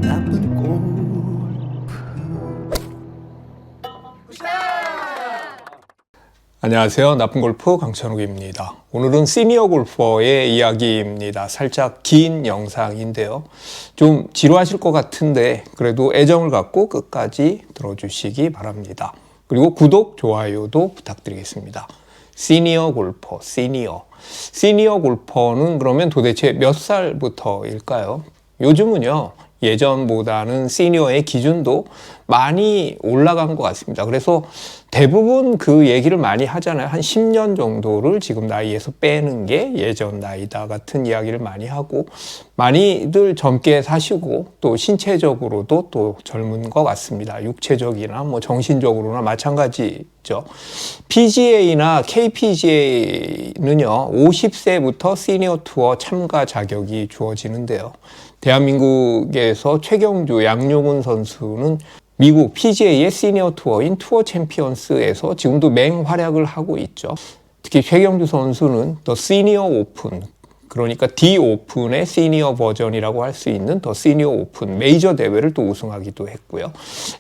나쁜 골프. 안녕하세요. 나쁜 골프 강천욱입니다. 오늘은 시니어 골퍼의 이야기입니다. 살짝 긴 영상인데요. 좀 지루하실 것 같은데 그래도 애정을 갖고 끝까지 들어주시기 바랍니다. 그리고 구독, 좋아요도 부탁드리겠습니다. 시니어 골퍼, 시니어 골퍼는 그러면 도대체 몇 살부터일까요? 요즘은요, 예전보다는 시니어의 기준도 많이 올라간 것 같습니다. 그래서 대부분 그 얘기를 많이 하잖아요. 한 10년 정도를 지금 나이에서 빼는 게 예전 나이다 같은 이야기를 많이 하고, 많이들 젊게 사시고 또 신체적으로도 또 젊은 것 같습니다. 육체적이나 뭐 정신적으로나 마찬가지죠. PGA나 KPGA는요, 50세부터 시니어 투어 참가 자격이 주어지는데요. 대한민국에서 최경주, 양용훈 선수는 미국 PGA의 시니어 투어인 투어 챔피언스에서 지금도 맹활약을 하고 있죠. 특히 최경주 선수는 더 시니어 오픈, 그러니까 D 오픈의 시니어 버전이라고 할 수 있는 더 시니어 오픈 메이저 대회를 또 우승하기도 했고요.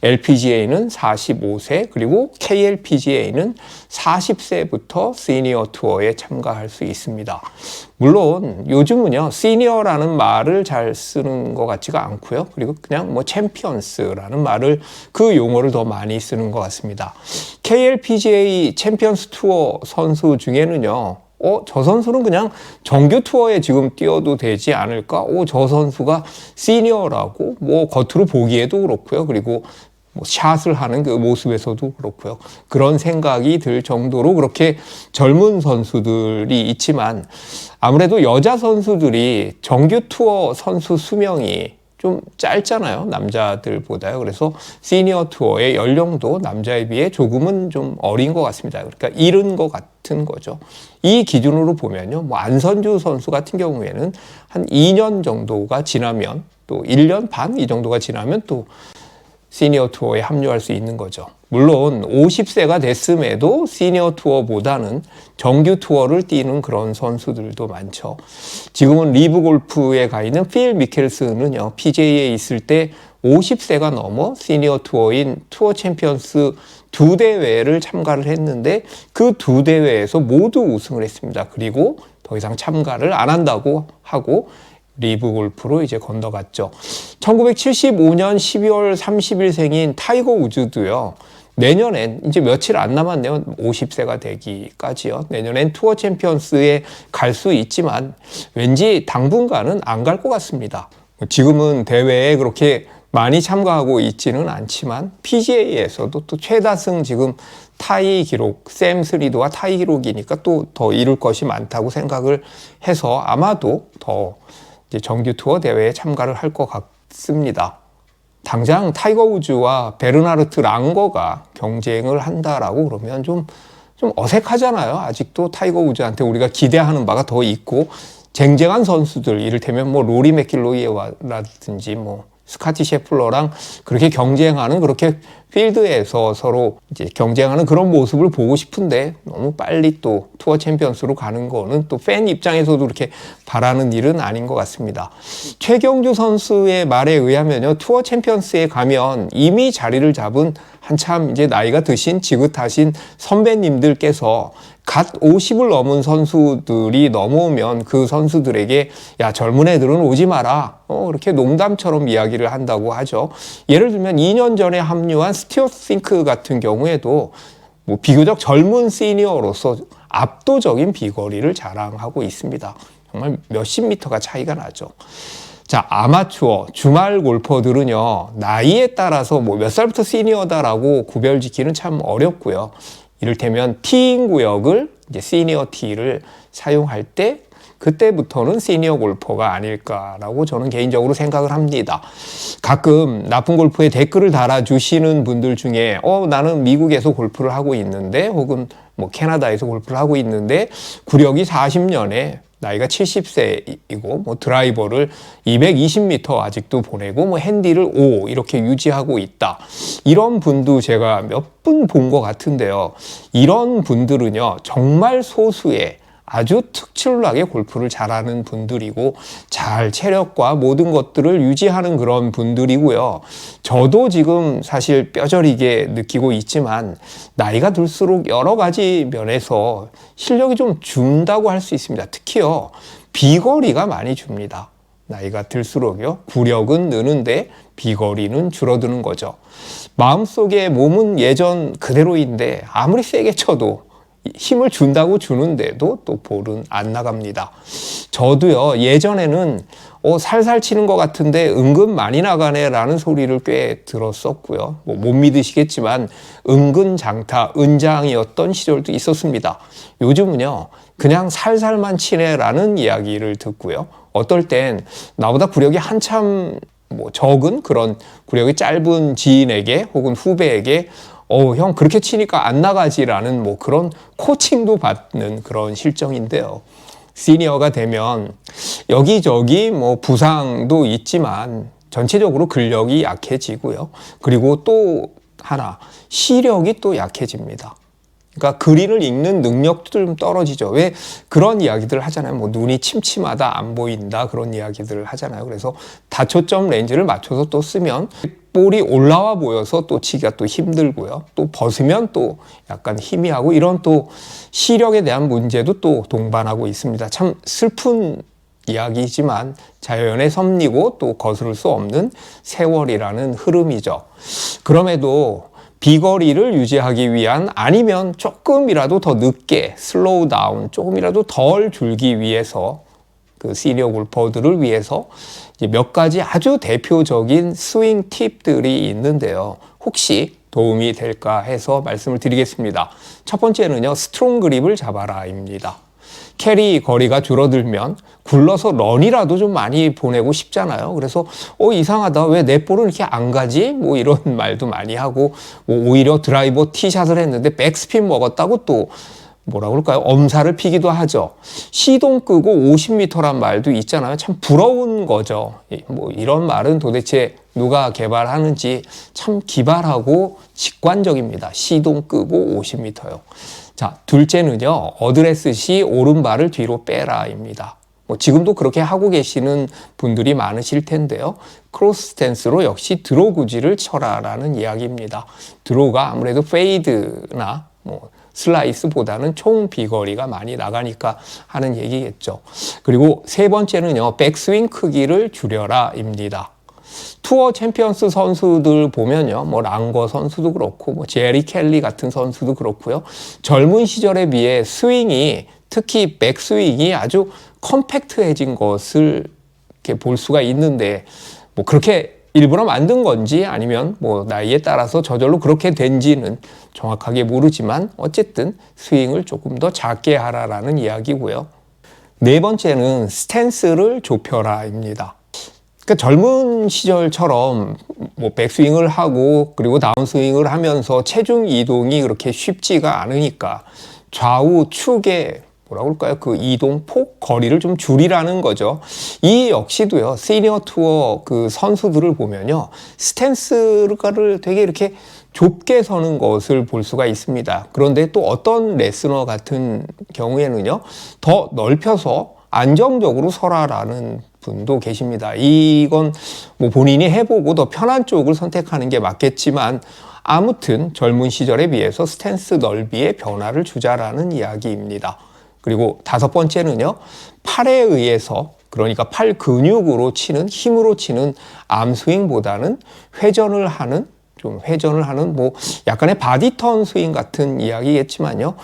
LPGA는 45세 그리고 KLPGA는 40세부터 시니어 투어에 참가할 수 있습니다. 물론 요즘은요, 시니어라는 말을 잘 쓰는 것 같지가 않고요. 그리고 그냥 뭐 챔피언스라는 말을, 그 용어를 더 많이 쓰는 것 같습니다. KLPGA 챔피언스 투어 선수 중에는요, 저 선수는 그냥 정규 투어에 지금 뛰어도 되지 않을까? 저 선수가 시니어라고, 뭐 겉으로 보기에도 그렇고요. 그리고 뭐 샷을 하는 그 모습에서도 그렇고요. 그런 생각이 들 정도로 그렇게 젊은 선수들이 있지만, 아무래도 여자 선수들이 정규 투어 선수 수명이 좀 짧잖아요, 남자들보다요. 그래서 시니어 투어의 연령도 남자에 비해 조금은 좀 어린 것 같습니다. 그러니까 이른 것 같은 거죠. 이 기준으로 보면요, 뭐 안선주 선수 같은 경우에는 한 2년 정도가 지나면, 또 1년 반 이 정도가 지나면 또 시니어 투어에 합류할 수 있는 거죠. 물론 50세가 됐음에도 시니어 투어보다는 정규 투어를 뛰는 그런 선수들도 많죠. 지금은 리브 골프에 가 있는 필 미켈슨은요, PGA에 있을 때 50세가 넘어 시니어 투어인 투어 챔피언스 2대회를 참가를 했는데 그 2대회에서 모두 우승을 했습니다. 그리고 더 이상 참가를 안 한다고 하고 리브 골프로 이제 건너갔죠. 1975년 12월 30일 생인 타이거 우즈도요, 내년엔 이제 며칠 안 남았네요. 50세가 되기까지요. 내년엔 투어 챔피언스에 갈 수 있지만 왠지 당분간은 안 갈 것 같습니다. 지금은 대회에 그렇게 많이 참가하고 있지는 않지만 PGA에서도 또 최다승 지금 타이 기록, 샘 스리드와 타이 기록이니까 또 더 이룰 것이 많다고 생각을 해서 아마도 더 이제 정규 투어 대회에 참가를 할 것 같습니다. 당장 타이거 우즈와 베르나르트 랑거가 경쟁을 한다라고 그러면 좀 어색하잖아요. 아직도 타이거 우즈한테 우리가 기대하는 바가 더 있고, 쟁쟁한 선수들, 이를테면 뭐 로리 맥길로이라든지 뭐 스카티 셰플러랑 그렇게 경쟁하는, 그렇게 필드에서 서로 이제 경쟁하는 그런 모습을 보고 싶은데, 너무 빨리 또 투어 챔피언스로 가는 거는 또 팬 입장에서도 그렇게 바라는 일은 아닌 것 같습니다. 최경주 선수의 말에 의하면요, 투어 챔피언스에 가면 이미 자리를 잡은 한참 이제 나이가 드신 지긋하신 선배님들께서 갓 50을 넘은 선수들이 넘어오면 그 선수들에게 야, 젊은 애들은 오지 마라, 이렇게 농담처럼 이야기를 한다고 하죠. 예를 들면 2년 전에 합류한 스티어트 싱크 같은 경우에도 뭐 비교적 젊은 시니어로서 압도적인 비거리를 자랑하고 있습니다. 정말 몇십 미터가 차이가 나죠. 자, 아마추어, 주말 골퍼들은요, 나이에 따라서 뭐 몇 살부터 시니어다라고 구별짓기는 참 어렵고요. 이를테면 티잉 구역을 이제 시니어 티를 사용할 때 그때부터는 시니어 골퍼가 아닐까라고 저는 개인적으로 생각을 합니다. 가끔 나쁜 골프에 댓글을 달아주시는 분들 중에 나는 미국에서 골프를 하고 있는데, 혹은 뭐 캐나다에서 골프를 하고 있는데 구력이 40년에 나이가 70세이고 뭐 드라이버를 220m 아직도 보내고 뭐 핸디를 5 이렇게 유지하고 있다. 이런 분도 제가 몇 분 본 것 같은데요. 이런 분들은요, 정말 소수의 아주 특출나게 골프를 잘하는 분들이고 잘 체력과 모든 것들을 유지하는 그런 분들이고요. 저도 지금 사실 뼈저리게 느끼고 있지만 나이가 들수록 여러 가지 면에서 실력이 좀 준다고 할 수 있습니다. 특히요, 비거리가 많이 줍니다. 나이가 들수록요, 구력은 느는데 비거리는 줄어드는 거죠. 마음속에 몸은 예전 그대로인데 아무리 세게 쳐도 힘을 준다고 주는데도 또 볼은 안 나갑니다. 저도요, 예전에는 살살 치는 것 같은데 은근 많이 나가네 라는 소리를 꽤 들었었고요. 못 믿으시겠지만 은근 장타, 은장이었던 시절도 있었습니다. 요즘은요, 그냥 살살만 치네 라는 이야기를 듣고요. 어떨 땐 나보다 구력이 한참 적은 그런 구력이 짧은 지인에게 혹은 후배에게 형 그렇게 치니까 안 나가지라는 그런 코칭도 받는 그런 실정인데요. 시니어가 되면 여기저기 부상도 있지만 전체적으로 근력이 약해지고요. 그리고 또 하나, 시력이 또 약해집니다. 그러니까 그린을 읽는 능력도 좀 떨어지죠. 왜 그런 이야기들 하잖아요. 눈이 침침하다, 안 보인다, 그런 이야기들을 하잖아요. 그래서 다초점 렌즈를 맞춰서 또 쓰면 볼이 올라와 보여서 또 치기가 또 힘들고요. 또 벗으면 또 약간 희미하고 이런 또 시력에 대한 문제도 또 동반하고 있습니다. 참 슬픈 이야기지만 자연의 섭리고 또 거스를 수 없는 세월이라는 흐름이죠. 그럼에도 비거리를 유지하기 위한, 아니면 조금이라도 더 늦게 슬로우 다운, 조금이라도 덜 줄기 위해서, 그 시니어 골퍼들을 위해서 이제 몇 가지 아주 대표적인 스윙 팁들이 있는데요. 혹시 도움이 될까 해서 말씀을 드리겠습니다. 첫 번째는요, 스트롱 그립을 잡아라입니다. 캐리 거리가 줄어들면 굴러서 런이라도 좀 많이 보내고 싶잖아요. 그래서 이상하다, 왜 내 볼은 이렇게 안 가지? 이런 말도 많이 하고, 오히려 드라이버 티샷을 했는데 백스핀 먹었다고 또 뭐라 그럴까요? 엄살을 피기도 하죠. 시동 끄고 50m란 말도 있잖아요. 참 부러운 거죠. 이런 말은 도대체 누가 개발하는지 참 기발하고 직관적입니다. 시동 끄고 50m요. 자, 둘째는요, 어드레스 시 오른발을 뒤로 빼라입니다. 지금도 그렇게 하고 계시는 분들이 많으실 텐데요. 크로스 스탠스로 역시 드로 구질을 쳐라라는 이야기입니다. 드로가 아무래도 페이드나 슬라이스보다는 총 비거리가 많이 나가니까 하는 얘기겠죠. 그리고 세 번째는요, 백스윙 크기를 줄여라입니다. 투어 챔피언스 선수들 보면요, 랑거 선수도 그렇고, 제리 켈리 같은 선수도 그렇고요. 젊은 시절에 비해 스윙이, 특히 백스윙이 아주 컴팩트해진 것을 이렇게 볼 수가 있는데, 그렇게 일부러 만든 건지 아니면 나이에 따라서 저절로 그렇게 된지는 정확하게 모르지만 어쨌든 스윙을 조금 더 작게 하라라는 이야기고요. 네 번째는 스탠스를 좁혀라입니다. 그러니까 젊은 시절처럼 백스윙을 하고 그리고 다운스윙을 하면서 체중 이동이 그렇게 쉽지가 않으니까 좌우 축의 뭐라고 할까요? 그 이동 폭 거리를 좀 줄이라는 거죠. 이 역시도요, 시니어 투어 그 선수들을 보면요, 스탠스를 되게 이렇게 좁게 서는 것을 볼 수가 있습니다. 그런데 또 어떤 레스너 같은 경우에는요, 더 넓혀서 안정적으로 서라라는 분도 계십니다. 이건 본인이 해보고 더 편한 쪽을 선택하는 게 맞겠지만, 아무튼 젊은 시절에 비해서 스탠스 넓이에 변화를 주자라는 이야기입니다. 그리고 다섯 번째는요, 팔에 의해서, 그러니까 팔 근육으로 치는, 힘으로 치는 암스윙보다는 회전을 하는 약간의 바디턴 스윙 같은 이야기겠지만요,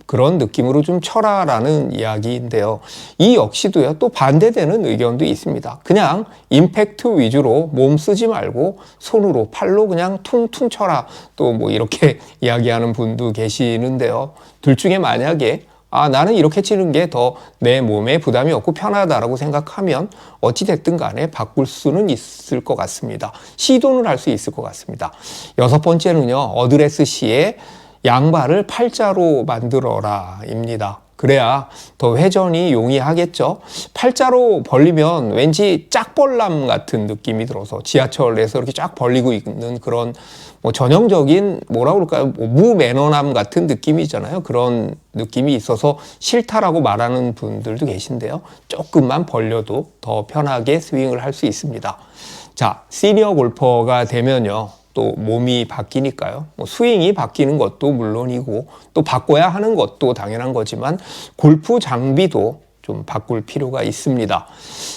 그런 느낌으로 좀 쳐라라는 이야기인데요. 이 역시도요, 또 반대되는 의견도 있습니다. 그냥 임팩트 위주로 몸 쓰지 말고 손으로, 팔로 그냥 퉁퉁 쳐라. 또 이렇게 이야기하는 분도 계시는데요. 둘 중에 만약에 나는 이렇게 치는 게 더 내 몸에 부담이 없고 편하다라고 생각하면 어찌됐든 간에 바꿀 수는 있을 것 같습니다. 시도는 할 수 있을 것 같습니다. 여섯 번째는요, 어드레스 시에 양발을 팔자로 만들어라 입니다. 그래야 더 회전이 용이하겠죠. 팔자로 벌리면 왠지 짝벌남 같은 느낌이 들어서 지하철에서 이렇게 쫙 벌리고 있는 그런 뭐 전형적인 뭐라 그럴까요? 뭐 무매너남 같은 느낌이잖아요. 그런 느낌이 있어서 싫다라고 말하는 분들도 계신데요. 조금만 벌려도 더 편하게 스윙을 할 수 있습니다. 자, 시니어 골퍼가 되면요. 또 몸이 바뀌니까요. 뭐 스윙이 바뀌는 것도 물론이고 또 바꿔야 하는 것도 당연한 거지만 골프 장비도 좀 바꿀 필요가 있습니다.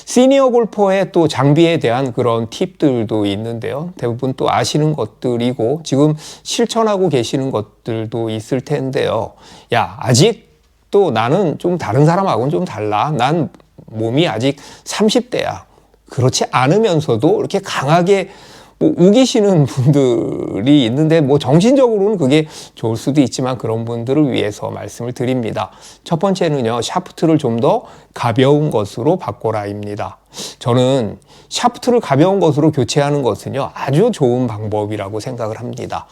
시니어 골퍼의 또 장비에 대한 그런 팁들도 있는데요. 대부분 또 아시는 것들이고 지금 실천하고 계시는 것들도 있을 텐데요. 야, 아직 또 나는 좀 다른 사람하고는 좀 달라. 난 몸이 아직 30대야. 그렇지 않으면서도 이렇게 강하게 뭐 우기시는 분들이 있는데 뭐 정신적으로는 그게 좋을 수도 있지만 그런 분들을 위해서 말씀을 드립니다. 첫 번째는요, 샤프트를 좀 더 가벼운 것으로 바꿔라입니다. 저는 샤프트를 가벼운 것으로 교체하는 것은요, 아주 좋은 방법이라고 생각을 합니다.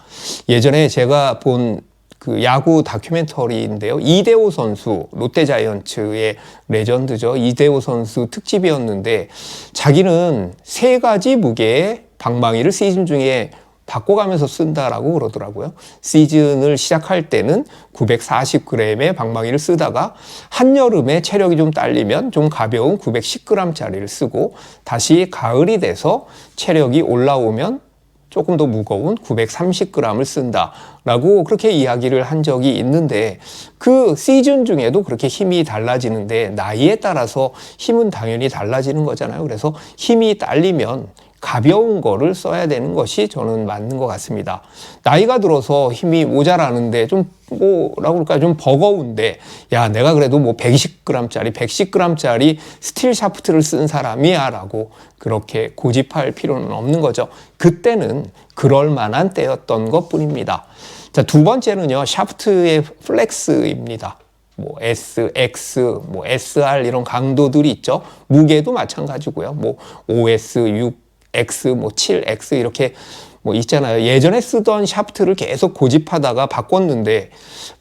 예전에 제가 본 그 야구 다큐멘터리인데요. 이대호 선수, 롯데자이언츠의 레전드죠. 이대호 선수 특집이었는데 자기는 3가지 무게의 방망이를 시즌 중에 바꿔가면서 쓴다라고 그러더라고요. 시즌을 시작할 때는 940g의 방망이를 쓰다가 한여름에 체력이 좀 딸리면 좀 가벼운 910g짜리를 쓰고 다시 가을이 돼서 체력이 올라오면 조금 더 무거운 930g을 쓴다라고 그렇게 이야기를 한 적이 있는데 그 시즌 중에도 그렇게 힘이 달라지는데 나이에 따라서 힘은 당연히 달라지는 거잖아요. 그래서 힘이 딸리면 가벼운 거를 써야 되는 것이 저는 맞는 것 같습니다. 나이가 들어서 힘이 모자라는데 좀 뭐라고 그럴까 좀 버거운데 야 내가 그래도 뭐 120g짜리 110g짜리 스틸 샤프트를 쓴 사람이야 라고 그렇게 고집할 필요는 없는 거죠. 그때는 그럴 만한 때였던 것 뿐입니다. 자, 두 번째는요, 샤프트의 플렉스입니다. 뭐 S, X, 뭐 SR 이런 강도들이 있죠. 무게도 마찬가지고요. 뭐 OS, 6, X, 뭐 7X 이렇게 뭐 있잖아요. 예전에 쓰던 샤프트를 계속 고집하다가 바꿨는데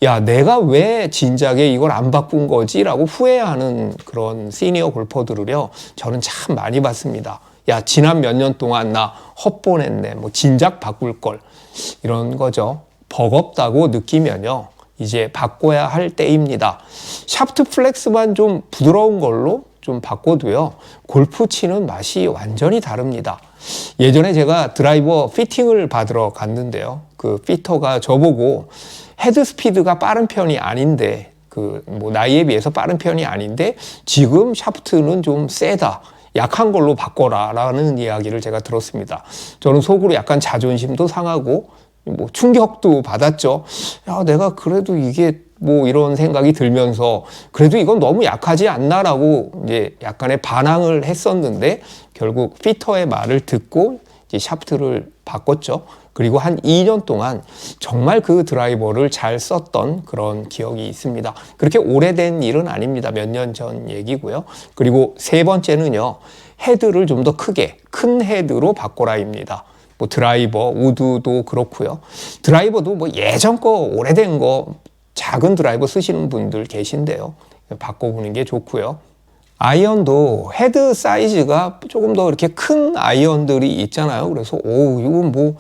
야 내가 왜 진작에 이걸 안 바꾼 거지? 라고 후회하는 그런 시니어 골퍼들을요 저는 참 많이 봤습니다. 야 지난 몇 년 동안 나 헛보냈네. 뭐 진작 바꿀 걸. 이런 거죠. 버겁다고 느끼면요 이제 바꿔야 할 때입니다. 샤프트 플렉스만 좀 부드러운 걸로 좀 바꿔도요 골프 치는 맛이 완전히 다릅니다. 예전에 제가 드라이버 피팅을 받으러 갔는데요 그 피터가 저보고 헤드 스피드가 빠른 편이 아닌데 그 뭐 나이에 비해서 빠른 편이 아닌데 지금 샤프트는 좀 세다, 약한 걸로 바꿔라 라는 이야기를 제가 들었습니다. 저는 속으로 약간 자존심도 상하고 뭐 충격도 받았죠. 야 내가 그래도 이게 뭐 이런 생각이 들면서 그래도 이건 너무 약하지 않나라고 이제 약간의 반항을 했었는데 결국 피터의 말을 듣고 이제 샤프트를 바꿨죠. 그리고 한 2년 동안 정말 그 드라이버를 잘 썼던 그런 기억이 있습니다. 그렇게 오래된 일은 아닙니다. 몇 년 전 얘기고요. 그리고 세 번째는요, 헤드를 좀 더 크게 큰 헤드로 바꿔라입니다. 뭐 드라이버, 우드도 그렇고요. 드라이버도 뭐 예전 거 오래된 거 작은 드라이버 쓰시는 분들 계신데요. 바꿔보는 게 좋고요. 아이언도 헤드 사이즈가 조금 더 이렇게 큰 아이언들이 있잖아요. 그래서 오 이건 뭐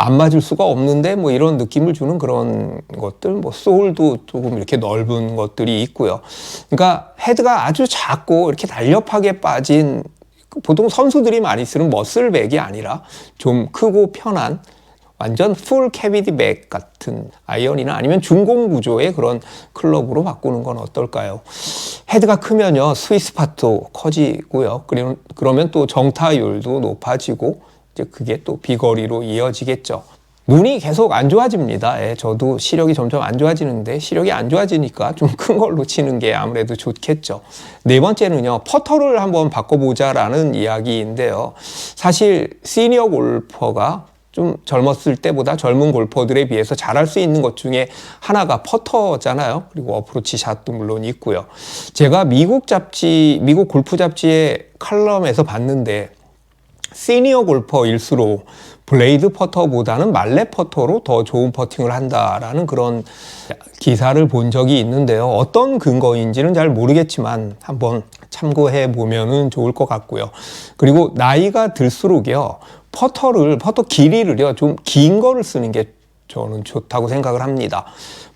안 맞을 수가 없는데 뭐 이런 느낌을 주는 그런 것들, 뭐 소울도 조금 이렇게 넓은 것들이 있고요. 그러니까 헤드가 아주 작고 이렇게 날렵하게 빠진 보통 선수들이 많이 쓰는 머슬백이 아니라 좀 크고 편한 완전 풀 캐비티 백 같은 아이언이나 아니면 중공 구조의 그런 클럽으로 바꾸는 건 어떨까요? 헤드가 크면요 스윗스팟도 커지고요. 그러면 또 정타율도 높아지고 이제 그게 또 비거리로 이어지겠죠. 눈이 계속 안 좋아집니다. 예, 저도 시력이 점점 안 좋아지는데 시력이 안 좋아지니까 좀 큰 걸로 치는 게 아무래도 좋겠죠. 네 번째는요, 퍼터를 한번 바꿔보자라는 이야기인데요. 사실 시니어 골퍼가 좀 젊었을 때보다 젊은 골퍼들에 비해서 잘할 수 있는 것 중에 하나가 퍼터잖아요. 그리고 어프로치 샷도 물론 있고요. 제가 미국 골프 잡지의 칼럼에서 봤는데 시니어 골퍼일수록 블레이드 퍼터보다는 말렛 퍼터로 더 좋은 퍼팅을 한다라는 그런 기사를 본 적이 있는데요. 어떤 근거인지는 잘 모르겠지만 한번 참고해 보면은 좋을 것 같고요. 그리고 나이가 들수록요, 퍼터 길이를요, 좀 긴 거를 쓰는 게 저는 좋다고 생각을 합니다.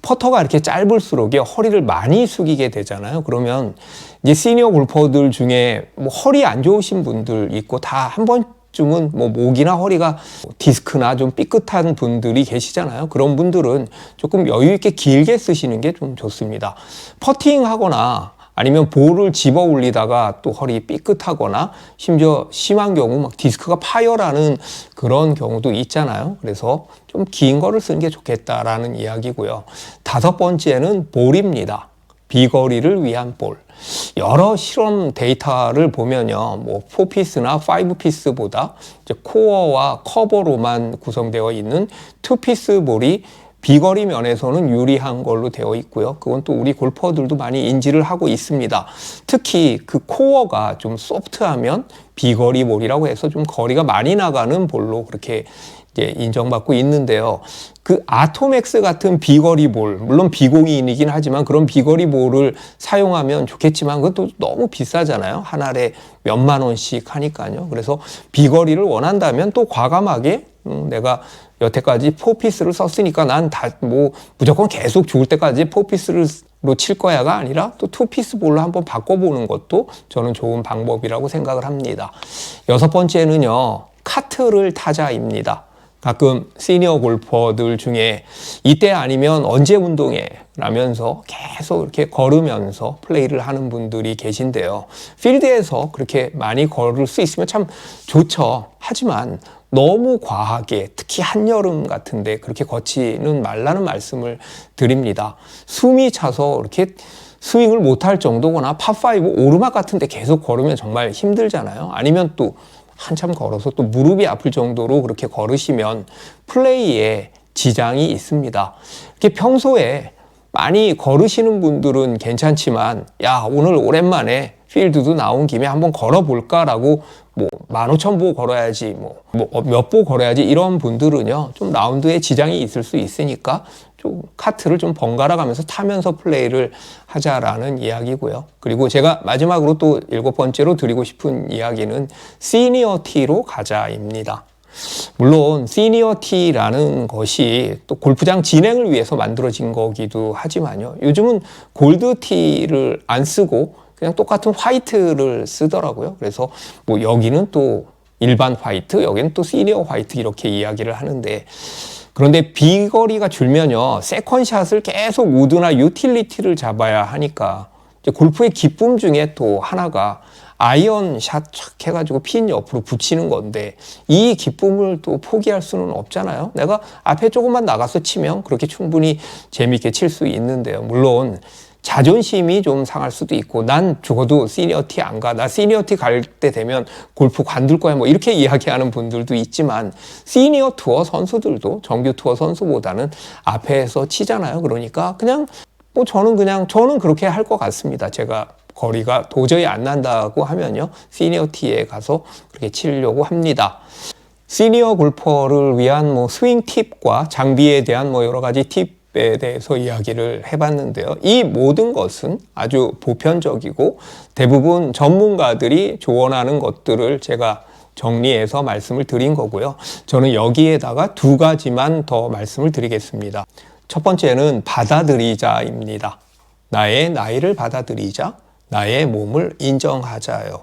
퍼터가 이렇게 짧을수록요, 허리를 많이 숙이게 되잖아요. 그러면 이제 시니어 골퍼들 중에 뭐 허리 안 좋으신 분들 있고 다 한 번쯤은 뭐 목이나 허리가 디스크나 좀 삐끗한 분들이 계시잖아요. 그런 분들은 조금 여유 있게 길게 쓰시는 게 좀 좋습니다. 퍼팅하거나 아니면 볼을 집어 올리다가 또 허리 삐끗하거나 심지어 심한 경우 막 디스크가 파열하는 그런 경우도 있잖아요. 그래서 좀 긴 거를 쓰는 게 좋겠다라는 이야기고요. 5번째는 볼입니다. 비거리를 위한 볼. 여러 실험 데이터를 보면요, 뭐 4피스나 5피스보다 이제 코어와 커버로만 구성되어 있는 2피스 볼이 비거리 면에서는 유리한 걸로 되어 있고요. 그건 또 우리 골퍼들도 많이 인지를 하고 있습니다. 특히 그 코어가 좀 소프트하면 비거리 볼이라고 해서 좀 거리가 많이 나가는 볼로 그렇게 이제 인정받고 있는데요. 그 아토맥스 같은 비거리 볼, 물론 비공인이긴 하지만 그런 비거리 볼을 사용하면 좋겠지만 그것도 너무 비싸잖아요. 한 알에 몇만 원씩 하니까요. 그래서 비거리를 원한다면 또 과감하게 내가 여태까지 4피스를 썼으니까 난 다 뭐 무조건 계속 좋을 때까지 4피스로 칠 거야가 아니라 또 2피스 볼로 한번 바꿔보는 것도 저는 좋은 방법이라고 생각을 합니다. 6번째는요, 카트를 타자입니다. 가끔 시니어 골퍼들 중에 이때 아니면 언제 운동해? 라면서 계속 이렇게 걸으면서 플레이를 하는 분들이 계신데요. 필드에서 그렇게 많이 걸을 수 있으면 참 좋죠. 하지만 너무 과하게, 특히 한여름 같은데 그렇게 걷지는 말라는 말씀을 드립니다. 숨이 차서 이렇게 스윙을 못할 정도거나 파5 오르막 같은데 계속 걸으면 정말 힘들잖아요. 아니면 또 한참 걸어서 또 무릎이 아플 정도로 그렇게 걸으시면 플레이에 지장이 있습니다. 이렇게 평소에 많이 걸으시는 분들은 괜찮지만, 야, 오늘 오랜만에 필드도 나온 김에 한번 걸어볼까라고 뭐 15,000보 걸어야지, 몇 보 걸어야지 이런 분들은요, 좀 라운드에 지장이 있을 수 있으니까 좀 카트를 좀 번갈아 가면서 타면서 플레이를 하자라는 이야기고요. 그리고 제가 마지막으로 또 7번째로 드리고 싶은 이야기는 시니어 티로 가자입니다. 물론 시니어 티라는 것이 또 골프장 진행을 위해서 만들어진 거기도 하지만요, 요즘은 골드 티를 안 쓰고 그냥 똑같은 화이트를 쓰더라고요. 그래서 뭐 여기는 또 일반 화이트, 여기는 또 시니어 화이트 이렇게 이야기를 하는데, 그런데 비거리가 줄면요, 세컨샷을 계속 우드나 유틸리티를 잡아야 하니까 이제 골프의 기쁨 중에 또 하나가 아이언샷 착 해가지고 핀 옆으로 붙이는 건데, 이 기쁨을 또 포기할 수는 없잖아요. 내가 앞에 조금만 나가서 치면 그렇게 충분히 재밌게 칠 수 있는데요. 물론 자존심이 좀 상할 수도 있고, 난 죽어도 시니어티 안 가, 나 시니어티 갈 때 되면 골프 관둘 거야, 뭐 이렇게 이야기하는 분들도 있지만, 시니어 투어 선수들도 정규 투어 선수보다는 앞에서 치잖아요. 그러니까 그냥 뭐 저는 그렇게 할 것 같습니다. 제가 거리가 도저히 안 난다고 하면요, 시니어티에 가서 그렇게 치려고 합니다. 시니어 골퍼를 위한 뭐 스윙 팁과 장비에 대한 뭐 여러 가지 팁에 대해서 이야기를 해봤는데요. 이 모든 것은 아주 보편적이고 대부분 전문가들이 조언하는 것들을 제가 정리해서 말씀을 드린 거고요. 저는 여기에다가 2가지만 더 말씀을 드리겠습니다. 첫 번째는 받아들이자입니다. 나의 나이를 받아들이자, 나의 몸을 인정하자요.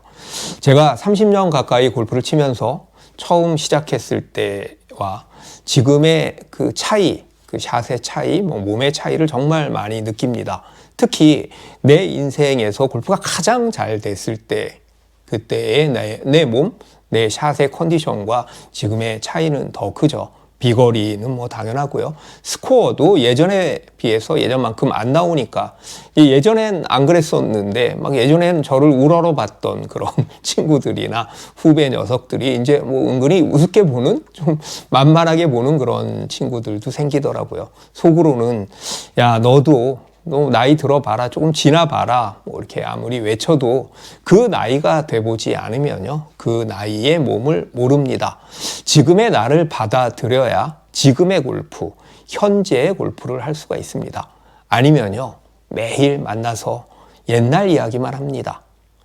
제가 30년 가까이 골프를 치면서 처음 시작했을 때와 지금의 그 차이, 그 샷의 차이, 뭐 몸의 차이를 정말 많이 느낍니다. 특히 내 인생에서 골프가 가장 잘 됐을 때, 그때의 내 몸, 내 샷의 컨디션과 지금의 차이는 더 크죠. 비거리는 뭐 당연하고요. 스코어도 예전에 비해서 예전만큼 안 나오니까, 예전엔 안 그랬었는데 막 예전엔 저를 우러러 봤던 그런 친구들이나 후배 녀석들이 이제 뭐 은근히 우습게 보는, 좀 만만하게 보는 그런 친구들도 생기더라고요. 속으로는 야, 너도 너 나이 들어봐라, 조금 지나봐라, 뭐 이렇게 아무리 외쳐도 그 나이가 돼보지 않으면요, 그 나이의 몸을 모릅니다. 지금의 나를 받아들여야 지금의 골프, 현재의 골프를 할 수가 있습니다. 아니면요, 매일 만나서 옛날 이야기만 합니다.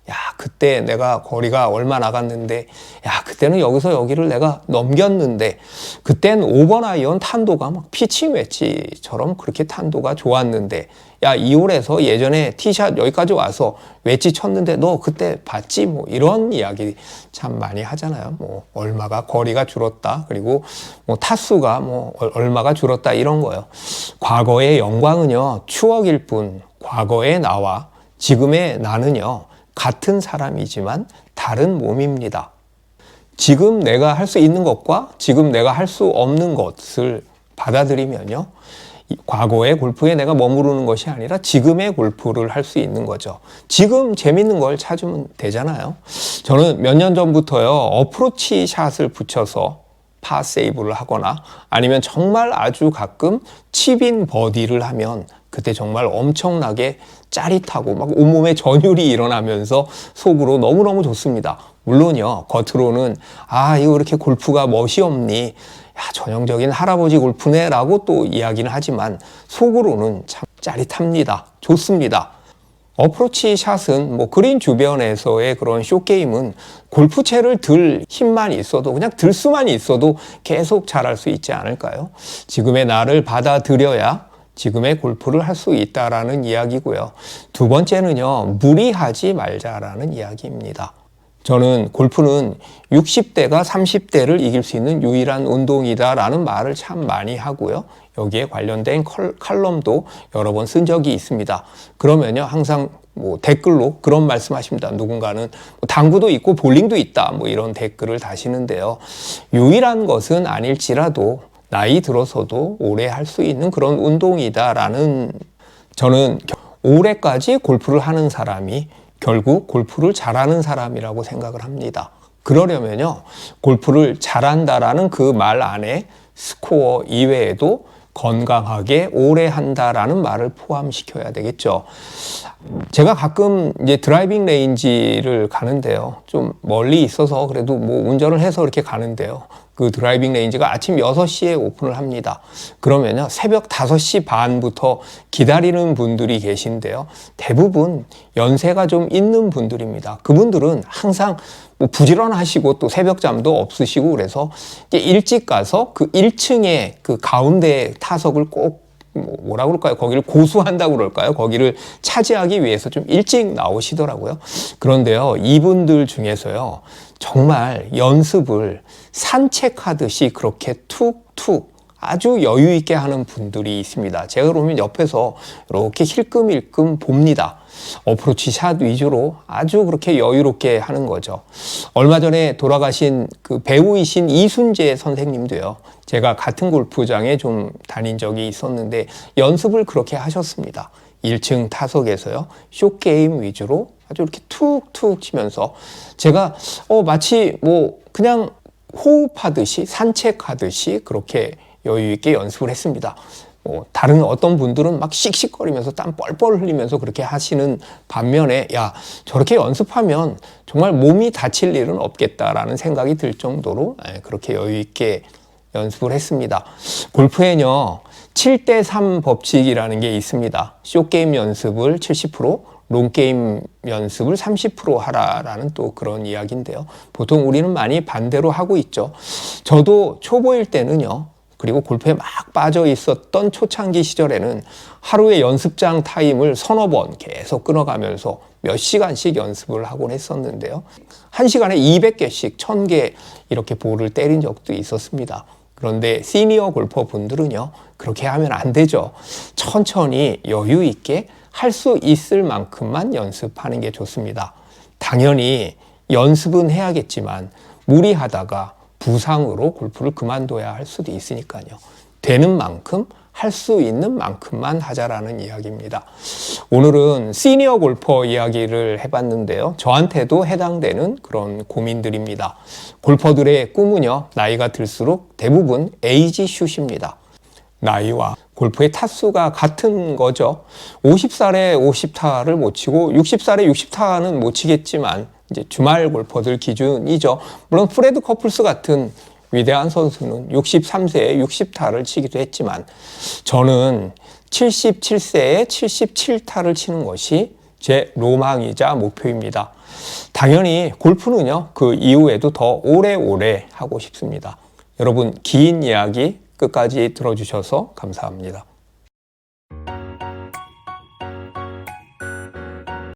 야, 그때 내가 거리가 얼마 나갔는데, 야, 그때는 여기서 여기를 내가 넘겼는데, 그땐 5번 아이언 탄도가 막 피칭 웨지처럼 그렇게 탄도가 좋았는데, 야, 2홀에서 예전에 티샷 여기까지 와서 웨지 쳤는데 너 그때 봤지? 뭐 이런 이야기 참 많이 하잖아요. 뭐 얼마가 거리가 줄었다. 그리고 뭐 타수가 뭐 얼마가 줄었다, 이런 거요. 과거의 영광은요, 추억일 뿐, 과거의 나와 지금의 나는요, 같은 사람이지만 다른 몸입니다. 지금 내가 할 수 있는 것과 지금 내가 할 수 없는 것을 받아들이면요, 과거의 골프에 내가 머무르는 것이 아니라 지금의 골프를 할 수 있는 거죠. 지금 재밌는 걸 찾으면 되잖아요. 저는 몇 년 전부터요, 어프로치 샷을 붙여서 파 세이브를 하거나 아니면 정말 아주 가끔 칩인 버디를 하면 그때 정말 엄청나게 짜릿하고 막 온몸에 전율이 일어나면서 속으로 너무너무 좋습니다. 물론요, 겉으로는 아, 이거 이렇게 골프가 멋이 없니? 야, 전형적인 할아버지 골프네 라고 또 이야기는 하지만 속으로는 참 짜릿합니다. 좋습니다. 어프로치 샷은 뭐 그린 주변에서의 그런 쇼게임은 골프채를 들 힘만 있어도, 그냥 들 수만 있어도 계속 잘할 수 있지 않을까요? 지금의 나를 받아들여야 지금의 골프를 할 수 있다라는 이야기고요. 두 번째는요, 무리하지 말자라는 이야기입니다. 저는 골프는 60대가 30대를 이길 수 있는 유일한 운동이다라는 말을 참 많이 하고요. 여기에 관련된 칼럼도 여러 번 쓴 적이 있습니다. 그러면요, 항상 뭐 댓글로 그런 말씀하십니다. 누군가는 뭐 당구도 있고 볼링도 있다, 뭐 이런 댓글을 다시는데요. 유일한 것은 아닐지라도 나이 들어서도 오래 할 수 있는 그런 운동이다라는, 저는 올해까지 골프를 하는 사람이 결국 골프를 잘하는 사람이라고 생각을 합니다. 그러려면요, 골프를 잘한다라는 그 말 안에 스코어 이외에도 건강하게 오래 한다라는 말을 포함시켜야 되겠죠. 제가 가끔 이제 드라이빙 레인지를 가는데요, 좀 멀리 있어서 그래도 뭐 운전을 해서 이렇게 가는데요, 그 드라이빙 레인지가 아침 6시에 오픈을 합니다. 그러면요, 새벽 5시 반부터 기다리는 분들이 계신데요, 대부분 연세가 좀 있는 분들입니다. 그분들은 항상 뭐 부지런하시고 또 새벽잠도 없으시고 그래서 일찍 가서 그 1층에 그 가운데 타석을 꼭 뭐라 그럴까요? 거기를 고수한다고 그럴까요? 거기를 차지하기 위해서 좀 일찍 나오시더라고요. 그런데요, 이분들 중에서요, 정말 연습을 산책하듯이 그렇게 툭툭 아주 여유 있게 하는 분들이 있습니다. 제가 그러면 옆에서 이렇게 힐끔힐끔 봅니다. 어프로치 샷 위주로 아주 그렇게 여유롭게 하는 거죠. 얼마 전에 돌아가신 그 배우이신 이순재 선생님도요, 제가 같은 골프장에 좀 다닌 적이 있었는데 연습을 그렇게 하셨습니다. 1층 타석에서요, 쇼게임 위주로 아주 이렇게 툭툭 치면서 제가 마치 뭐 그냥 호흡하듯이 산책하듯이 그렇게 여유 있게 연습을 했습니다. 다른 어떤 분들은 막 씩씩거리면서 땀 뻘뻘 흘리면서 그렇게 하시는 반면에, 야, 저렇게 연습하면 정말 몸이 다칠 일은 없겠다라는 생각이 들 정도로 그렇게 여유 있게 연습을 했습니다. 골프에는요, 7대3 법칙이라는 게 있습니다. 쇼게임 연습을 70%, 롱게임 연습을 30% 하라라는 또 그런 이야기인데요. 보통 우리는 많이 반대로 하고 있죠. 저도 초보일 때는요, 그리고 골프에 막 빠져 있었던 초창기 시절에는 하루에 연습장 타임을 서너 번 계속 끊어가면서 몇 시간씩 연습을 하곤 했었는데요. 한 시간에 200개씩 1000개 이렇게 볼을 때린 적도 있었습니다. 그런데 시니어 골퍼 분들은요, 그렇게 하면 안 되죠. 천천히 여유 있게 할 수 있을 만큼만 연습하는 게 좋습니다. 당연히 연습은 해야겠지만 무리하다가 부상으로 골프를 그만둬야 할 수도 있으니까요. 되는 만큼 할 수 있는 만큼만 하자라는 이야기입니다. 오늘은 시니어 골퍼 이야기를 해봤는데요. 저한테도 해당되는 그런 고민들입니다. 골퍼들의 꿈은요, 나이가 들수록 대부분 에이지 슛입니다. 나이와 골프의 타수가 같은 거죠. 50살에 50타를 못 치고 60살에 60타는 못 치겠지만 이제 주말 골퍼들 기준이죠. 물론 프레드 커플스 같은 위대한 선수는 63세에 60타를 치기도 했지만 저는 77세에 77타를 치는 것이 제 로망이자 목표입니다. 당연히 골프는요, 그 이후에도 더 오래오래 하고 싶습니다. 여러분, 긴 이야기 끝까지 들어주셔서 감사합니다.